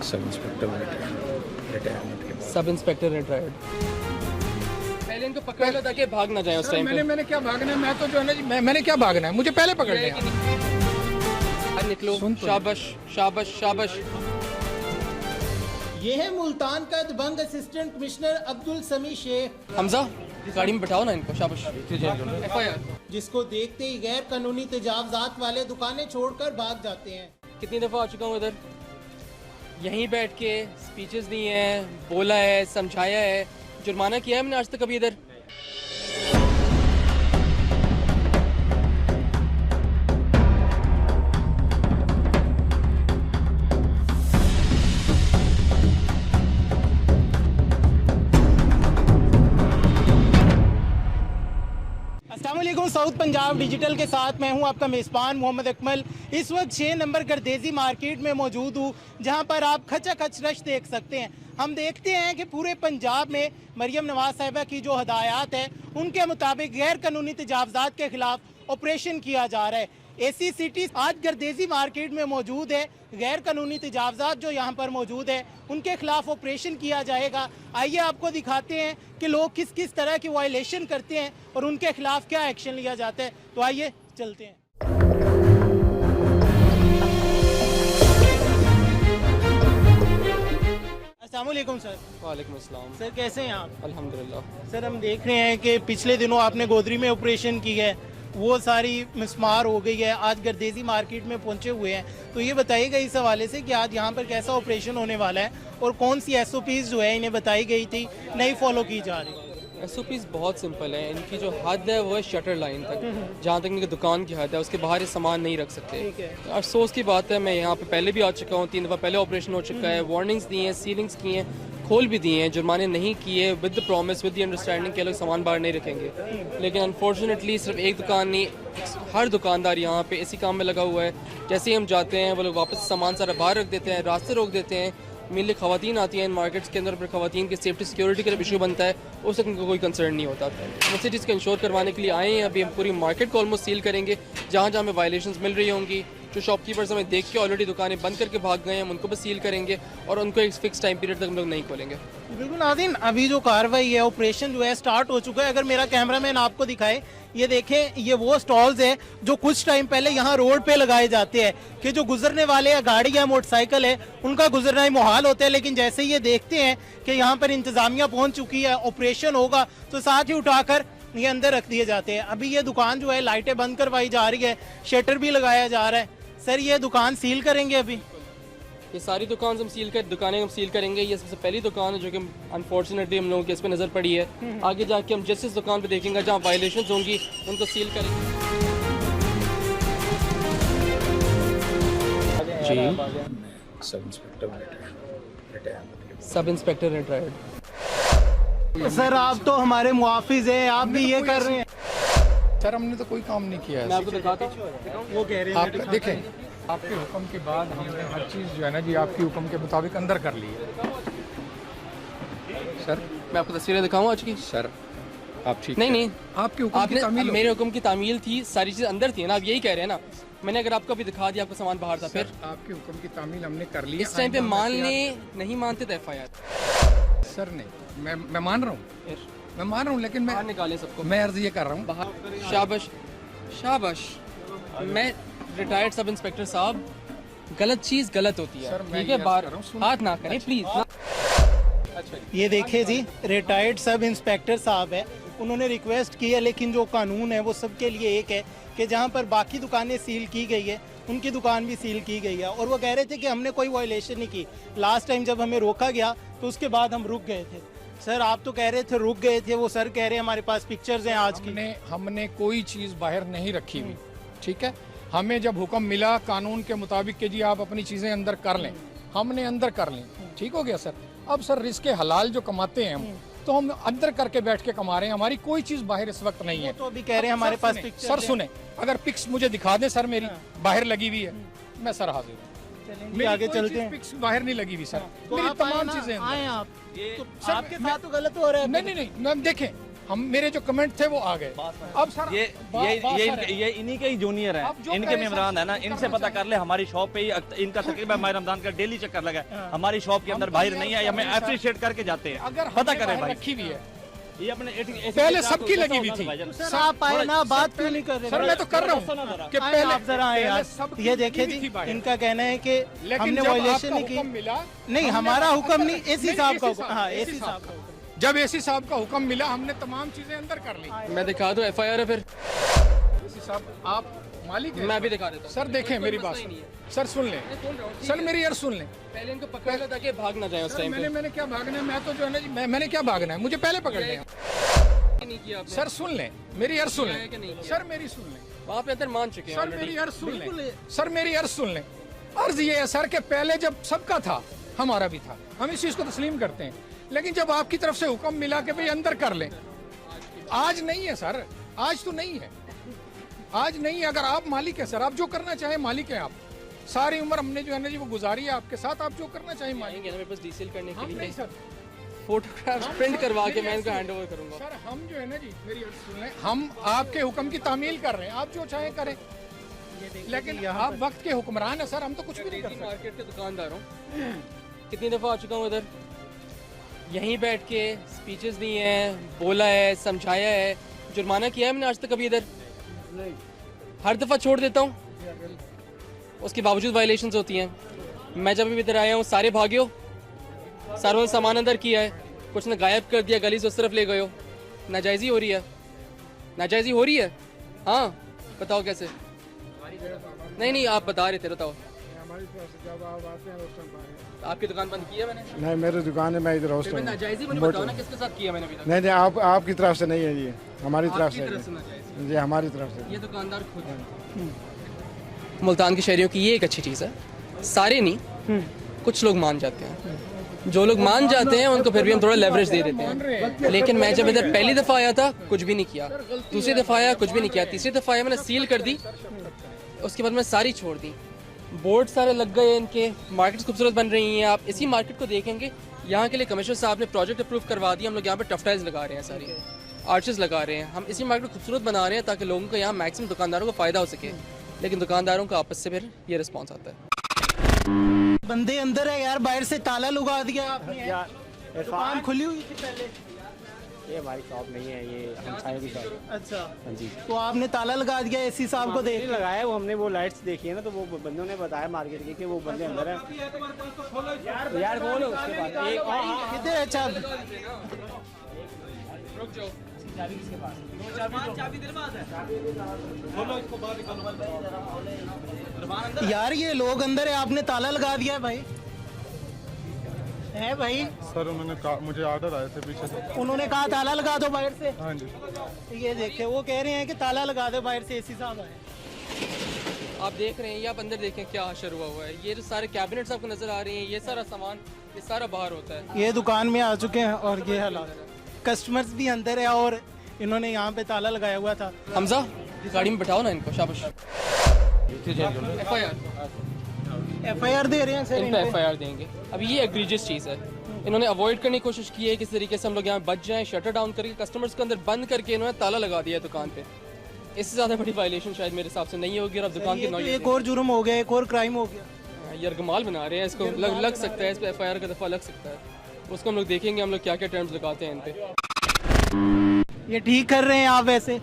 Sub inspector retirement के बाद। Sub inspector retired. पहले इनको पकड़ लो ताकि भाग ना जाए उस टाइम पे। मैंने क्या भागना है, मैं तो जो है ना जी, मैंने क्या भागना है, मुझे पहले पकड़ लिया। निकलो, शाबाश शाबाश शाबाश। ये है मुल्तान का दबंग असिस्टेंट कमिश्नर अब्दुल समी शेख, हमजा गाड़ी में बैठाओ ना इनको, शाबाश। FIR। जिसको देखते ही गैर कानूनी तजावजात वाले दुकानें छोड़कर भाग जाते हैं। कितनी दफ़ा आ चुका हूँ इधर, यहीं बैठ के स्पीचेस दी हैं, बोला है, समझाया है, जुर्माना किया है मैंने आज तक कभी इधर? अस्सलामुअलैकुम, साउथ पंजाब डिजिटल के साथ मैं हूं आपका मेज़बान मोहम्मद अकमल। इस वक्त 6 नंबर गर्देजी मार्केट में मौजूद हूं, जहां पर आप खचाखच रश देख सकते हैं। हम देखते हैं कि पूरे पंजाब में मरियम नवाज साहिबा की जो हदायत है उनके मुताबिक गैर कानूनी तजावजात के खिलाफ ऑपरेशन किया जा रहा है। AC सिटी आज गर्देजी मार्केट में मौजूद है। गैर कानूनी तजावजात जो यहाँ पर मौजूद है उनके खिलाफ ऑपरेशन किया जाएगा। आइए आपको दिखाते हैं कि लोग किस किस तरह की वायलेशन करते हैं और उनके खिलाफ क्या एक्शन लिया जाता है। तो आइए चलते हैं। अस्सलामुअलैकुम सर। वालेकुम अस्सलाम। सर कैसे हैं आप? अल्हम्दुलिल्लाह। सर हम देख रहे हैं कि पिछले दिनों आपने गोदरी में ऑपरेशन की है, वो सारी मिसमार हो गई है, आज गर्देजी मार्केट में पहुंचे हुए हैं। तो ये बताइएगा इस हवाले से कि आज यहाँ पर कैसा ऑपरेशन होने वाला है और कौन सी SOPs जो है इन्हें बताई गई थी नहीं फॉलो की जा रही? SOPs बहुत सिंपल है। इनकी जो हद है वो है शटर लाइन तक, जहाँ तक इनकी दुकान की हद है, उसके बाहर ये सामान नहीं रख सकते। ठीक है। अफसोस की बात है, मैं यहाँ पे पहले भी आ चुका हूँ, 3 दफ़ा पहले ऑपरेशन हो चुका है, वार्निंग्स दी हैं, सीलिंग्स की हैं, खोल भी दिए हैं, जुर्माने नहीं किए, with the promise, with the understanding के लोग सामान बाहर नहीं रखेंगे। लेकिन अनफॉर्चुनेटली सिर्फ एक दुकान नहीं, हर दुकानदार यहाँ पे इसी काम में लगा हुआ है। जैसे ही हम जाते हैं वो लोग वापस सामान सारा बाहर रख देते हैं, रास्ते रोक देते हैं। मेनली ख़वातीन आती हैं इन मार्केट्स के अंदर, पर ख़वातीन की सेफ्टी सिक्योरिटी का जब इशू बनता है उस तक उनको कोई कंसर्न नहीं होता। हम इसी चीज़ को इंश्योर करवाने के लिए आए हैं। अभी हम पूरी मार्केट को ऑलमोस्ट सील करेंगे। जहाँ जहाँ हमें वायलेशंस मिल रही होंगी, जो शॉपकीपर्स हमें देख के ऑलरेडी दुकानें बंद करके भाग गए हैं, हम उनको भी सील करेंगे और उनको एक फिक्स टाइम पीरियड तक हम लोग नहीं खोलेंगे। बिल्कुल नाज़रीन, अभी जो कार्रवाई है, ऑपरेशन जो है स्टार्ट हो चुका है। अगर मेरा कैमरामैन आपको दिखाए, ये देखें, ये वो स्टॉल्स है जो कुछ टाइम पहले यहाँ रोड पे लगाए जाते हैं कि जो गुजरने वाले या गाड़ी या मोटरसाइकिल है उनका गुजरना ही मुहाल होता है। लेकिन जैसे ही ये देखते हैं कि यहाँ पर इंतजामिया पहुँच चुकी है, ऑपरेशन होगा, तो साथ ही उठाकर ये अंदर रख दिए जाते हैं। अभी ये दुकान जो है लाइटें बंद करवाई जा रही है, शटर भी लगाया जा रहा है। सर ये दुकान सील करेंगे अभी? ये सारी दुकानें हम सील करेंगे। ये सबसे पहली दुकान है जो कि अनफॉर्चुनेटली हम लोगों की इस पर नज़र पड़ी है। आगे जाके हम जिस दुकान पे देखेंगे जहाँ वायलेशंस होंगी उनको सील करेंगे। जी, सब इंस्पेक्टर रिटायरमेंट के बाद। Sub inspector retired. सर आप तो हमारे मुआफिज हैं, आप भी ये कर रहे हैं। सर हमने तो कोई काम नहीं किया मैं है। आपको दिखाता हूँ। वो कह रहे आप देखें, आपके हुक्म के बाद हमने हर चीज़ जो है ना जी आपके हुक्म के मुताबिक अंदर कर ली है। सर मैं आपको तस्वीरें दिखाऊँ आज की? सर आप ठीक नहीं है? नहीं, आपके हुक्म की आपने तामील मेरे हुक्म की तामील थी, सारी चीज़ अंदर थी ना, आप यही कह रहे हैं ना। मैंने अगर आपको अभी दिखा दिया, आपका सामान बाहर था, फिर आपके हुक्म की तामील हमने कर ली है। इस टाइम पे आइंदा मान मैं ले नहीं मानते तो FIR। सर नहीं, मैं मान रहा हूँ, मैं मान रहा हूँ, लेकिन बाहर मैं निकालें सबको मैं अर्ज ये कर रहा हूँ। बाहर। शाबाश शाबाश। मैं रिटायर्ड सब इंस्पेक्टर साहब, गलत चीज़ गलत होती है, सर, मैं ठीक है? ये बाहर अर्ज कर रहा हूँ, हाथ ना करें प्लीज। ये देखिए जी, रिटायर्ड सब इंस्पेक्टर साहब है, उन्होंने रिक्वेस्ट की है, लेकिन जो कानून है वो सबके लिए एक है कि जहाँ पर बाकी दुकानें सील की गई है उनकी दुकान भी सील की गई है। और वो कह रहे थे कि हमने कोई वायलेशन नहीं की। लास्ट टाइम जब हमें रोका गया तो उसके बाद हम रुक गए थे। सर आप तो कह रहे थे रुक गए थे, वो सर कह रहे हैं हमारे पास पिक्चर्स हैं आज की। हमने कोई चीज़ बाहर नहीं रखी हुई, ठीक है? हमें जब हुक्म मिला कानून के मुताबिक कि जी आप अपनी चीज़ें अंदर कर लें, हमने अंदर कर लें, ठीक हो गया सर। अब सर रिस्क हलाल जो कमाते हैं हम, तो हम अंदर करके बैठ के कमा रहे हैं, हमारी कोई चीज़ बाहर इस वक्त नहीं है। तो अभी कह रहे हैं हमारे पास पिक्चर्स सर सुने, अगर पिक्स मुझे दिखा दें सर, मेरी बाहर लगी हुई है, मैं सर हाजिर हूँ। चलेंगे आगे चलते हैं। पिक्स बाहर नहीं लगी हुई सर, तो मेरी आप तमाम चीज़ें आए आप, तो आपके साथ तो गलत हो रहा है। नहीं, देखें हम मेरे जो कमेंट थे वो आ गए। अब सर ये इन्हीं के ही जूनियर अब जो हैं, इनके कहे मेहमान है ना, सर, इनसे पता कर ले। हमारी शॉप पे ही इनका तकरीबन माह रमजान का डेली चक्कर लगा है। हमारी शॉप के अंदर बाहर नहीं है, हमें अप्रिशिएट करके जाते हैं। अगर पता हमने करें बाहर भाई, रखी हुई है, ये अपने पहले सबकी लगी हुई थी। सर आप आए ना, बात क्यों नहीं कर रहे? सर मैं तो कर रहा हूँ कि पहले आप जरा आए यार। सबकी ये देखे लगी हुई जी, थी बाहर। इनका कहना है कि लेकिन हमने जब वायलेशन आपका नहीं की। हुक्म मिला, नहीं, हमारा हुक्म नहीं, एसी साहब का हुक्म। हाँ, एसी एसी साहब का हुक्म। जब एसी साहब का हुक्म मिला, हमने तमाम चीजें अंदर कर ली। मैं दिखा दूँ FIR है फिर? एसी साहब आप मालिक हैं? मैं भी दिखा देता हूँ। सर देखें मेरी बात, सर सुन लें, सर मेरी यार सुन लें। पहले इनको पकड़ लो ताकि भाग ना जाए उस टाइम पे। मैंने क्या भागना है, मैं तो जो है ना जी, मैंने क्या भागना है, मुझे पहले पकड़ लिया। नहीं किया आपने। सर सुन लें मेरी यार, सुन है कि नहीं लें किया? सर मेरी सुन लें, वहाँ पे अंदर मान चुके हैं सर already। मेरी यार सुन लें, सर मेरी यार सुन लें। अर्ज ये है सर कि पहले जब सबका था, हमारा भी था, हम इस चीज़ को तस्लीम करते हैं। लेकिन जब आपकी तरफ से हुक्म मिला कि भाई अंदर कर लें, आज नहीं है सर, आज तो नहीं है, आज नहीं है। अगर आप मालिक है सर, आप जो करना चाहें मालिक हैं आप। सारी उम्र हमने जो है ना जी वो गुजारी है आपके साथ, आप जो करना चाहें मालिक। आएंगे ना मेरे पास डीसीएल करने के हम लिए, नहीं सर, फोटोग्राफ प्रिंट करवा के मैं इनको हैंड ओवर करूंगा। सर हम जो है ना जी, मेरी अर्ज सुन लें, हम आपके हुक्म की तामील कर रहे हैं, आप जो चाहें करें, लेकिन आप वक्त के हुक्मरान हैं सर, हम तो कुछ भी नहीं कर सकते। मार्केट के दुकानदार हूँ, कितनी दफ़ा आ चुका हूँ इधर, यहीं बैठ के स्पीचेस दी हैं, बोला है, समझाया है, जुर्माना किया है मैंने आज तक कभी इधर? हर दफ़ा छोड़ देता हूँ, उसके बावजूद वायलेशंस होती हैं। मैं जब भी इधर आया हूँ सारे भागे हो, सारों ने सामान अंदर किया है, कुछ ने गायब कर दिया, गली से उस तरफ ले गए हो। नाजायज़ी हो रही है, नाजायज़ी हो रही है। हाँ बताओ कैसे? नहीं नहीं आप बता रहे थे, बताओ। आपकी दुकान बंद की है मैंने? नहीं, मेरी दुकान है, मैं इधर होस्ट फिर हूँ। नाजायज़ी मुझे बताओ ना किसके साथ किया मैंने अभी तक? नहीं नहीं, आपकी तरफ से नहीं है ये, हमारी तरफ आपकी से तरफ से है नाजायज़ी। जी, हमारी तरफ से। ये दुकानदार खुद है। मुल्तान के शहरियों की ये एक अच्छी चीज़ है, सारे नहीं, कुछ लोग मान जाते हैं। जो लोग मान जाते हैं उनको फिर भी हम थोड़ा लेवरेज दे देते हैं। लेकिन मैं जब इधर पहली दफ़ा आया था कुछ भी नहीं किया, दूसरी दफ़ा आया कुछ भी नहीं किया, तीसरी दफ़ा आया मैंने सील कर दी, उसके बाद मैं सारी छोड़ दी। बोर्ड सारे लग गए इनके, मार्केट्स खूबसूरत बन रही हैं। आप इसी मार्केट को देखेंगे, यहाँ के लिए कमिश्नर साहब ने प्रोजेक्ट अप्रूव करवा दिया, हम लोग यहाँ पे टफ टाइल्स लगा रहे हैं, सारी आर्चेस लगा रहे हैं। हम इसी मार्केट को खूबसूरत बना रहे हैं ताकि लोगों को यहाँ मैक्सिमम दुकानदारों को फ़ायदा हो सके। लेकिन दुकानदारों का आपस से फिर ये रिस्पॉन्स आता है। बंदे अंदर है यार, बाहर से ताला लगा दिया आपने। दुकान खुली हुई थी पहले। ये हमारी शॉप नहीं है, ये हमसायों की शॉप। अच्छा, हाँ जी, तो आपने ताला लगा दिया एसी साहब को देख नहीं लगाया, वो हमने वो लाइट्स देखी है ना, तो वो बंदों ने बताया मार्केट के कि वो बंदे अंदर हैं। तो यार बोलो उसके बाद एक किधर है चाबी? यार ये लोग अंदर है, आपने ताला लगा दिया है भाई। है भाई, सर उन्होंने मुझे ऑर्डर आए थे पीछे से। उन्होंने कहा ताला लगा दो बाहर से। हाँ जी, ये देखे, वो कह रहे हैं कि ताला लगा दो बाहर से, एसी साहब आए। आप देख रहे हैं, ये आप अंदर देखें क्या हशर हुआ हुआ है। ये जो सारे कैबिनेट्स आपको नज़र आ रहे हैं, ये सारा सामान ये सारा बाहर होता है। ये दुकान में आ चुके हैं और ये हालात, कस्टमर्स भी अंदर है और इन्होंने यहाँ पे ताला लगाया हुआ था। हमजा गाड़ी में बैठाओ ना इनको, शाबाश। FIR दे रहे हैं सर इन पे इन पे। FIR देंगे। अभी ये एग्रीजियस चीज़ है, इन्होंने अवॉइड करने की कोशिश की है किस तरीके से हम लोग यहाँ बच जाएं। शटर डाउन करके कस्टमर्स को अंदर बंद करके इन्होंने ताला लगा दिया दुकान पे। इससे ज़्यादा बड़ी वायलेशन शायद मेरे हिसाब से नहीं होगी। और अब दुकान ये की तो नौयत एक और जुर्म हो गया, एक और क्राइम हो गया। ये अर्गमाल बना रहे हैं, इसको लग सकता है, इस पर FIR का दफ़ा लग सकता है। उसको हम लोग देखेंगे हम लोग क्या क्या टर्म्स लगाते हैं इन पे। ये ठीक कर रहे हैं आप? वैसे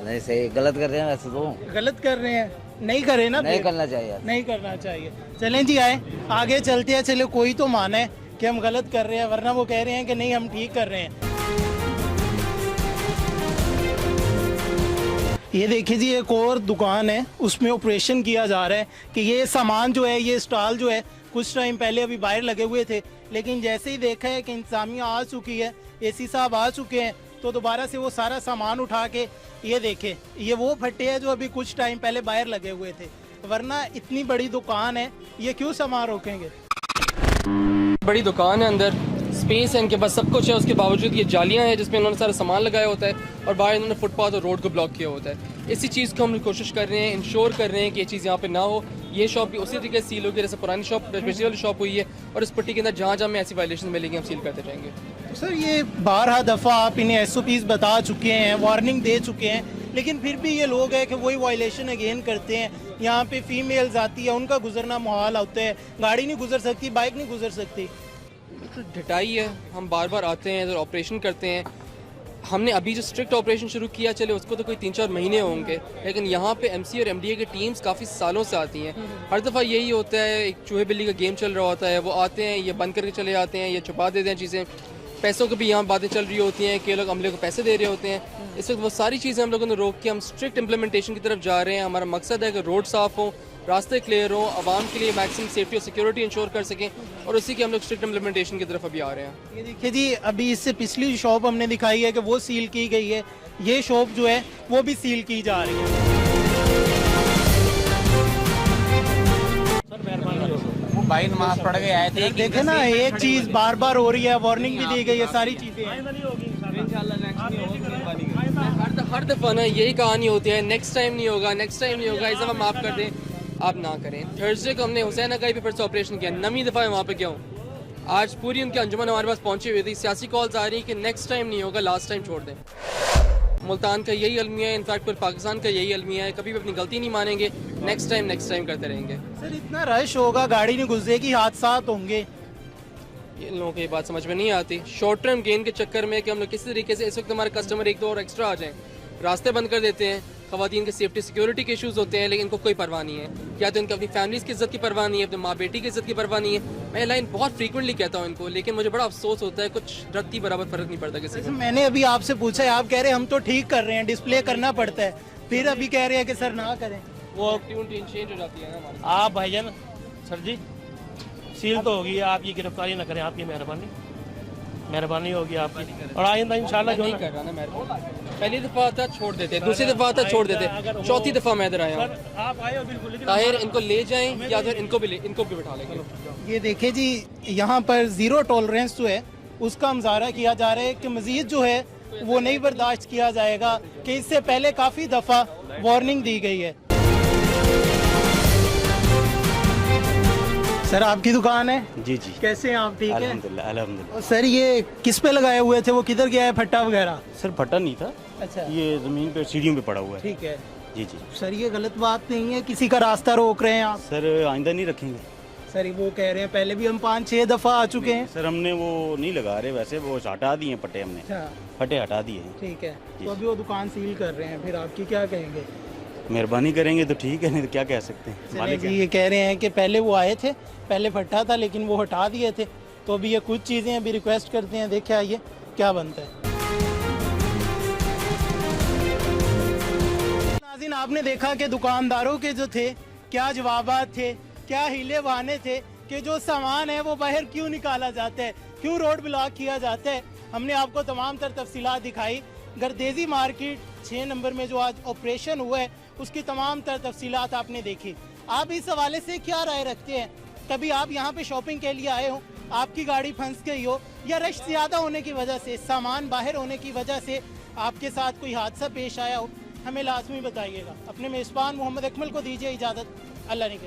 नहीं, सही गलत कर रहे हैं वैसे तो। गलत कर रहे हैं, नहीं करे ना नहीं फिर? करना चाहिए यार। नहीं करना चाहिए। चलें जी, आए आगे चलते हैं। चले कोई तो माने कि हम गलत कर रहे हैं, वरना वो कह रहे हैं कि नहीं हम ठीक कर रहे हैं। ये देखिए जी, एक और दुकान है, उसमें ऑपरेशन किया जा रहा है कि ये सामान जो है, ये स्टॉल जो है, कुछ टाइम पहले अभी बाहर लगे हुए थे, लेकिन जैसे ही देखा है कि इंतजामिया आ चुकी है, एसी साहब आ चुके हैं, तो दोबारा से वो सारा सामान उठा के ये देखे, ये वो फट्टे हैं जो अभी कुछ टाइम पहले बाहर लगे हुए थे। वरना इतनी बड़ी दुकान है, ये क्यों सामान रोकेंगे? बड़ी दुकान है, अंदर स्पेस है इनके पास, सब कुछ है, उसके बावजूद ये जालियाँ हैं जिसमें इन्होंने सारा सामान लगाया होता है और बाहर इन्होंने फुटपाथ और रोड को ब्लॉक किया होता है। इसी चीज़ को हम कोशिश कर रहे हैं, इंश्योर कर रहे हैं कि ये चीज़ यहाँ पे ना हो। ये शॉप भी उसी तरीके से सील होगी जैसे पुरानी शॉप बेसिकली वाली शॉप हुई है, और इस पट्टी के अंदर जहाँ जहाँ में ऐसी वायलेशन मिलेंगी हम सील करते जाएंगे। सर ये 12 दफ़ा आप इन्हें SOPs बता चुके हैं, वार्निंग दे चुके हैं, लेकिन फिर भी ये लोग हैं कि वही वायलेशन अगेन करते हैं। यहाँ पे फीमेल्स आती है, उनका गुजरना मुहाल होता है, गाड़ी नहीं गुजर सकती, बाइक नहीं गुजर सकती। ढटाई है, हम बार बार आते हैं इधर ऑपरेशन करते हैं। हमने अभी जो स्ट्रिक्ट ऑपरेशन शुरू किया चले उसको तो कोई 3-4 महीने होंगे, लेकिन यहाँ पे MC और MDA की टीम्स काफ़ी सालों से आती हैं। हर दफ़ा यही होता है, एक चूहे बिल्ली का गेम चल रहा होता है, वो आते हैं, ये बंद करके चले जाते हैं, ये छुपा देते हैं चीज़ें। पैसों की भी यहाँ बातें चल रही होती हैं कि लोग अमले को पैसे दे रहे होते हैं। इस वक्त वो सारी चीज़ें हम लोगों ने रोक के हम स्ट्रिक्ट इम्प्लीमेंटेशन की तरफ जा रहे हैं। हमारा मकसद है कि रोड साफ़ हो, रास्ते क्लियर हो, आवाम के लिए मैक्सिमम सेफ्टी और सिक्योरिटी इंश्योर कर सकें, और उसी के हम लोग स्ट्रिक्ट इम्प्लीमेंटेशन की तरफ अभी आ रहे हैं। ये देखिए जी, अभी इससे पिछली शॉप हमने दिखाई है कि वो सील की गई है, ये शॉप जो है वो भी सील की जा रही है। वो भाई नमाज पढ़ के आए थे। देखे ना, एक चीज़ बार बार हो रही है, वार्निंग भी दी गई है, सारी चीज़ें हैं। हर दफ़ा ना यही कहानी होती है, नेक्स्ट टाइम नहीं होगा, नेक्स्ट टाइम नहीं होगा, इस दफ़ा माफ़ कर दें, आप ना करें। थर्सडे को हमने हुसैन अकाई पे फिर से ऑपरेशन किया, 9वीं दफ़ा मैं वहाँ पे गया हूँ। आज पूरी उनकी अंजुमन हमारे पास पहुँची हुई थी, सियासी कॉल्स आ रही कि नेक्स्ट टाइम नहीं होगा, लास्ट टाइम छोड़ दें। मुल्तान का यही अलमिया है, इनफैक्ट पूरे पाकिस्तान का यही अलमिया है, कभी भी अपनी गलती नहीं मानेंगे, नेक्स्ट टाइम करते रहेंगे। सर इतना रश होगा, गाड़ी नहीं गुजरेगी, हादसात होंगे, ये लोगों को ये बात समझ में नहीं आती। शॉर्ट टर्म गेन के चक्कर में कि हम लोग किसी तरीके से इस वक्त हमारे कस्टमर 1-2 और एक्स्ट्रा आ जाएं, रास्ते बंद कर देते हैं। ख़वातीन के सेफ्टी सिक्योरिटी के इशूज़ होते हैं, लेकिन इनको कोई परवाह नहीं है। या तो इनको अपनी फैमिलीज़ की इज्जत की परवाह नहीं है, अपने माँ बेटी की इज्जत की परवाह नहीं है। मैं लाइन बहुत फ्रीक्वेंटली कहता हूँ इनको, लेकिन मुझे बड़ा अफसोस होता है, कुछ रत्ती बराबर फ़र्क नहीं पड़ता किसी को। मैंने अभी आपसे पूछा है, आप कह रहे हैं हम तो ठीक कर रहे हैं, डिस्प्ले करना पड़ता है, फिर अभी कह रहे हैं कि सर ना करें। वो ट्यून चेंज हो जाती है ना हमारी। आप भाईजान सर जी, सील तो होगी, आप ये गिरफ्तारी ना करें, आपकी मेहरबानी होगी आपकी, और आइंदा इंशाल्लाह जो नहीं कर रहा ना मेहरबानी। पहली दफ़ा आता छोड़ देते, दूसरी दफ़ा आता छोड़ देते, चौथी दफ़ा मैं इधर आया हूँ। आप आए हो बिल्कुल, लेकिन ताहिर इनको ले जाएं या फिर इनको भी बिठा लेंगे। ये देखिए जी, यहाँ पर ज़ीरो टॉलरेंस जो है उसका मुजाहरा किया जा रहा है कि मज़ीद जो है वो नहीं बर्दाश्त किया जाएगा, कि इससे पहले काफ़ी दफ़ा वार्निंग दी गई है। सर आपकी दुकान है? जी जी, कैसे हैं आप, ठीक है? अल्हम्दुलिल्लाह। सर ये किस पे लगाए हुए थे, वो किधर गया है फट्टा वगैरह? सर फटा नहीं था, अच्छा ये ज़मीन पे सीढ़ियों पे पड़ा हुआ है। ठीक है। जी जी सर ये गलत बात नहीं है, किसी का रास्ता रोक रहे हैं आप? सर, आइंदा नहीं रखेंगे। सर वो कह रहे हैं पहले भी हम 5-6 दफ़ा आ चुके हैं। सर हमने वो नहीं लगा रहे, वैसे वो हटा दिए हैं पट्टे, हमने अच्छा फटे हटा दिए हैं। ठीक है, तो अभी वो दुकान सील कर रहे हैं, फिर आपकी क्या कहेंगे? मेहरबानी करेंगे तो ठीक है, नहीं तो क्या कह सकते हैं। चलिए मालिक जी, है। ये कह रहे हैं कि पहले वो आए थे, पहले फट्टा था लेकिन वो हटा दिए थे, तो अभी ये कुछ चीज़ें अभी रिक्वेस्ट करते हैं, देखे आइए क्या बनता है। नाज़रीन, आपने देखा कि दुकानदारों के जो थे क्या जवाबात थे, क्या हीले बहाने थे कि जो सामान है वो बाहर क्यों निकाला जाता है, क्यों रोड ब्लॉक किया जाता है। हमने आपको तमाम तर तफसीलात दिखाई। गर्देजी मार्केट 6 नंबर में जो आज ऑपरेशन हुआ है उसकी तमाम तर तफसीलात आपने देखी। आप इस हवाले से क्या राय रखते हैं? कभी आप यहाँ पे शॉपिंग के लिए आए हो, आपकी गाड़ी फंस गई हो, या रश ज़्यादा होने की वजह से, सामान बाहर होने की वजह से आपके साथ कोई हादसा पेश आया हो, हमें लाजमी बताइएगा। अपने मेज़बान मोहम्मद अकमल को दीजिए इजाज़त। अल्लाह ने